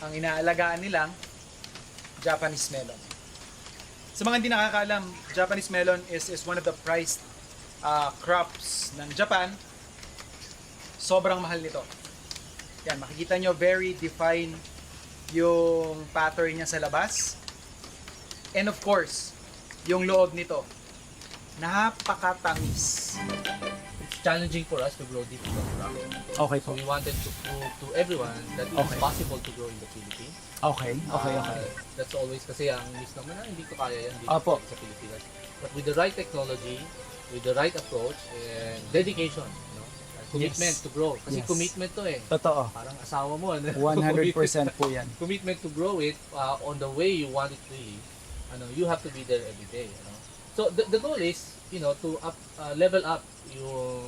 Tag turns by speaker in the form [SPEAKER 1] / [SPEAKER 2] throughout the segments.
[SPEAKER 1] ang inaalagaan nilang Japanese melon. Sa mga hindi nakakaalam, Japanese melon is one of the prized crops ng Japan. Sobrang mahal nito. Yan, makikita nyo very defined yung pattern niya sa labas. And of course, yung loob nito, napakatamis.
[SPEAKER 2] It's challenging for us to grow difficult crops.
[SPEAKER 1] Okay
[SPEAKER 2] So we wanted to prove to everyone that it is
[SPEAKER 1] Okay.
[SPEAKER 2] possible to grow in the Philippines.
[SPEAKER 1] Okay.
[SPEAKER 2] That's always kasi ang miss naman na hindi ko kaya yan dito
[SPEAKER 1] Opo.
[SPEAKER 2] sa Pilipinas. But with the right technology, with the right approach, and dedication, commitment
[SPEAKER 1] Yes.
[SPEAKER 2] to grow. Kasi
[SPEAKER 1] Yes.
[SPEAKER 2] commitment to eh.
[SPEAKER 1] Totoo.
[SPEAKER 2] Parang asawa mo.
[SPEAKER 1] 100% po yan.
[SPEAKER 2] Commitment to grow it on the way you want it really. You have to be there every day. So the goal is, to level up yung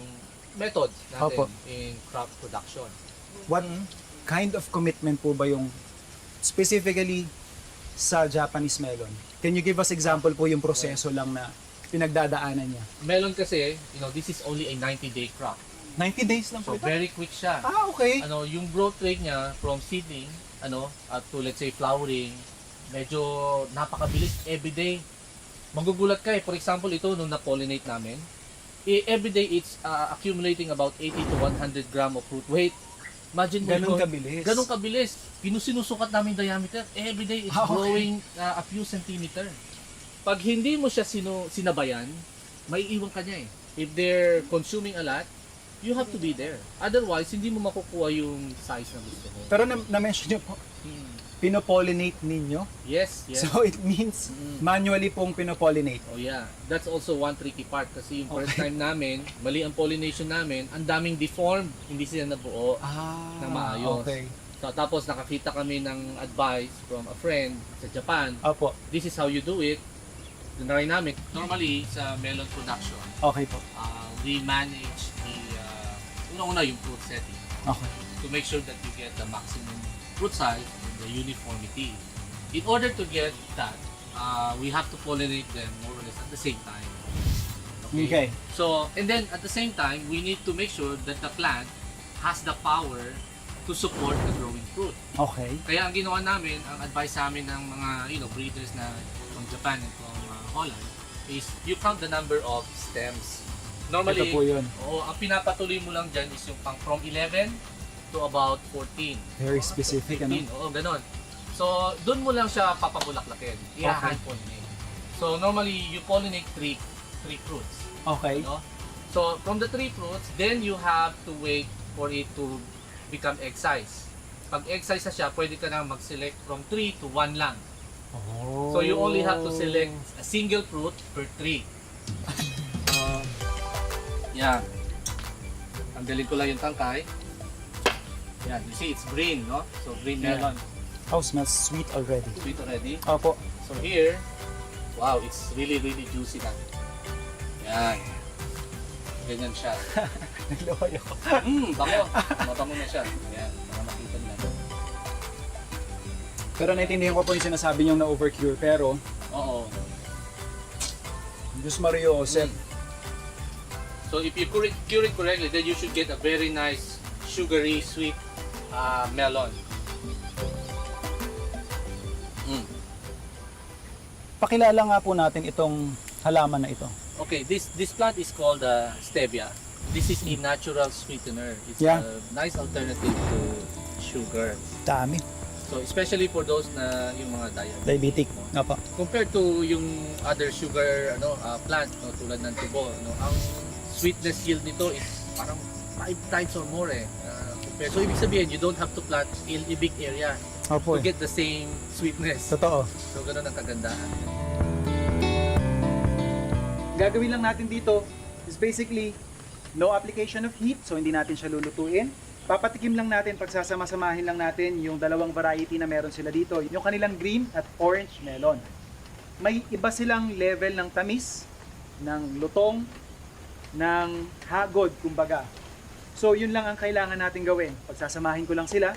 [SPEAKER 2] methods natin
[SPEAKER 1] Opo.
[SPEAKER 2] in crop production.
[SPEAKER 1] What kind of commitment po ba yung specifically sa Japanese melon? Can you give us example po yung proseso lang na pinagdadaanan niya?
[SPEAKER 2] Melon kasi, this is only a 90-day crop.
[SPEAKER 1] 90 days lang
[SPEAKER 2] So
[SPEAKER 1] po ito?
[SPEAKER 2] very quick siya.
[SPEAKER 1] Okay.
[SPEAKER 2] Yung growth rate niya from seedling, to let's say flowering, medyo napakabilis everyday. Magugulat ka eh. For example, ito nung na-pollinate namin, everyday it's accumulating about 80 to 100 gram of fruit weight. Imagine mo
[SPEAKER 1] Ganun
[SPEAKER 2] yun.
[SPEAKER 1] kabilis.
[SPEAKER 2] Ganun kabilis. Sinusukat namin diameter. Everyday it's
[SPEAKER 1] Okay.
[SPEAKER 2] growing a few centimeter. Pag hindi mo siya sinabayan, may iwan ka niya eh. If they're consuming a lot, you have to be there. Otherwise, hindi mo makukuha yung size na gusto mo.
[SPEAKER 1] Pero na-mention niyo po, pinopollinate ninyo?
[SPEAKER 2] Yes, yes.
[SPEAKER 1] So it means manually pong pinopollinate.
[SPEAKER 2] Oh yeah, that's also one tricky part kasi yung first time namin, mali ang pollination namin, ang daming deformed, hindi sila nabuo ng maayos.
[SPEAKER 1] Okay.
[SPEAKER 2] So, tapos nakakita kami ng advice from a friend sa Japan.
[SPEAKER 1] Opo.
[SPEAKER 2] This is how you do it. Tinry namin. Normally, sa melon production,
[SPEAKER 1] Okay po.
[SPEAKER 2] we manage the, una-una yung fruit setting
[SPEAKER 1] Okay.
[SPEAKER 2] to make sure that you get the maximum fruit size and the uniformity. In order to get that, we have to pollinate them more or less at the same time.
[SPEAKER 1] Okay.
[SPEAKER 2] So, and then at the same time, we need to make sure that the plant has the power to support the growing fruit.
[SPEAKER 1] Okay.
[SPEAKER 2] Kaya ang ginawa namin, ang advice sa amin ng mga breeders na from Japan and from Holland is you count the number of stems. Normally,
[SPEAKER 1] Ito po yun.
[SPEAKER 2] ang pinapatuloy mo lang dyan is yung from 11 to about 14.
[SPEAKER 1] Very specific,
[SPEAKER 2] 15, oo, ganon. So, doon mo lang siya papabulaklakin. I-hand pollinate. So, normally, you pollinate three fruits.
[SPEAKER 1] Okay.
[SPEAKER 2] So, from the 3 fruits, then you have to wait for it to become egg size. Pag egg size na siya, pwede ka na mag-select from 3 to 1 lang.
[SPEAKER 1] Oh.
[SPEAKER 2] So, you only have to select a single fruit per tree. Yan. Tanggalin ko lang yung tangkay. Yan, you see, it's green, no? So, green
[SPEAKER 1] Yeah.
[SPEAKER 2] melon.
[SPEAKER 1] Oh, smells sweet already.
[SPEAKER 2] Sweet already.
[SPEAKER 1] Opo.
[SPEAKER 2] So, here, wow, it's really, really juicy na. Yan. Ganyan siya.
[SPEAKER 1] Nagluhoy ako.
[SPEAKER 2] Bako. Mabango na siya. Yan, para makita nila.
[SPEAKER 1] Pero naintindihan ko po yung sinasabi niyong na-overcure. Pero,
[SPEAKER 2] Oo.
[SPEAKER 1] Diyos Mario Joseph,
[SPEAKER 2] So if you cure it correctly, then you should get a very nice, sugary, sweet melon.
[SPEAKER 1] pakilala nga po natin itong halaman na ito.
[SPEAKER 2] Okay, this plant is called stevia. This is a natural sweetener. It's
[SPEAKER 1] Yeah.
[SPEAKER 2] a nice alternative to sugar.
[SPEAKER 1] Dami.
[SPEAKER 2] So especially for those na yung mga
[SPEAKER 1] Diabetic. Opo.
[SPEAKER 2] compared to yung other sugar plant tulad ng tubo, ang sweetness yield nito is parang 5 times or more compared. So ibig sabihin you don't have to plant in a big area
[SPEAKER 1] Opo.
[SPEAKER 2] to get the same sweetness.
[SPEAKER 1] Totoo.
[SPEAKER 2] So ganun ang kagandahan.
[SPEAKER 1] Gagawin lang natin dito is basically no application of heat, so hindi natin siya lulutuin. Papatikim lang natin, pagsasama-samahin lang natin yung dalawang variety na meron sila dito, yung kanilang green at orange melon. May iba silang level ng tamis, ng lutong, ng hagod, kumbaga. So yun lang ang kailangan natin gawin. Pagsasamahin ko lang sila.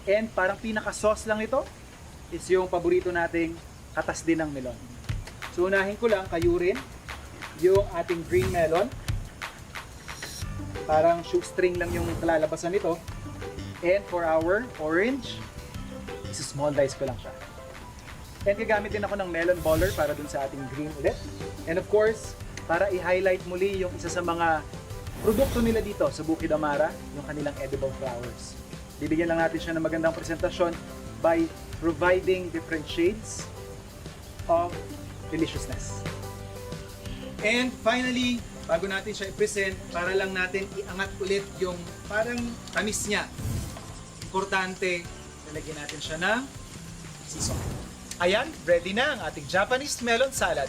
[SPEAKER 1] And parang pinaka-sauce lang ito is yung paborito nating katas din ng melon. So unahin ko lang kayurin yung ating green melon. Parang shoestring lang yung kalalabasan nito. And for our orange, Small dice ko lang siya. And gagamit din ako ng melon baller para dun sa ating green ulit. And of course, para i-highlight muli yung isa sa mga produkto nila dito sa Bukid Amara, yung kanilang edible flowers. Bibigyan lang natin siya ng magandang presentasyon by providing different shades of deliciousness. And finally, bago natin siya i-present, para lang natin iangat ulit yung parang tamis niya. Importante, lalagyan natin siya ng sea salt. Ayan, ready na ang ating Japanese melon salad.